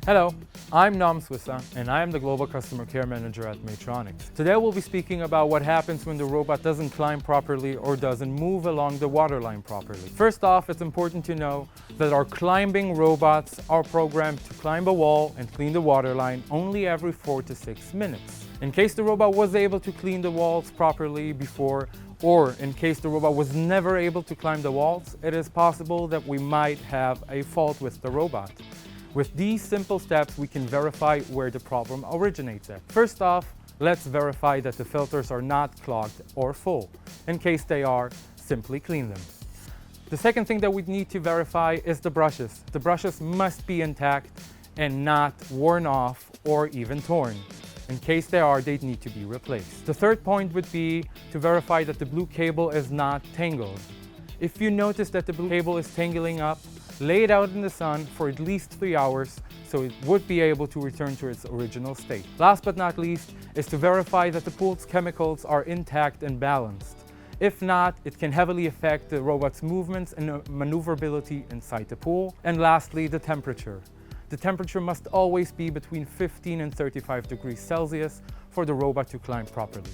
Hello, I'm Nam Swissa, and I am the Global Customer Care Manager at Maytronics. Today we'll be speaking about what happens when the robot doesn't climb properly or doesn't move along the waterline properly. First off, it's important to know that our climbing robots are programmed to climb a wall and clean the waterline only every 4 to 6 minutes. In case the robot was able to clean the walls properly before, or in case the robot was never able to climb the walls, it is possible that we might have a fault with the robot. With these simple steps, we can verify where the problem originates at. First off, let's verify that the filters are not clogged or full. In case they are, simply clean them. The second thing that we need to verify is the brushes. The brushes must be intact and not worn off or even torn. In case they are, they need to be replaced. The third point would be to verify that the blue cable is not tangled. If you notice that the blue cable is tangling up, lay it out in the sun for at least 3 hours so it would be able to return to its original state. Last but not least is to verify that the pool's chemicals are intact and balanced. If not, it can heavily affect the robot's movements and maneuverability inside the pool. And lastly, the temperature. The temperature must always be between 15 and 35 degrees Celsius for the robot to climb properly.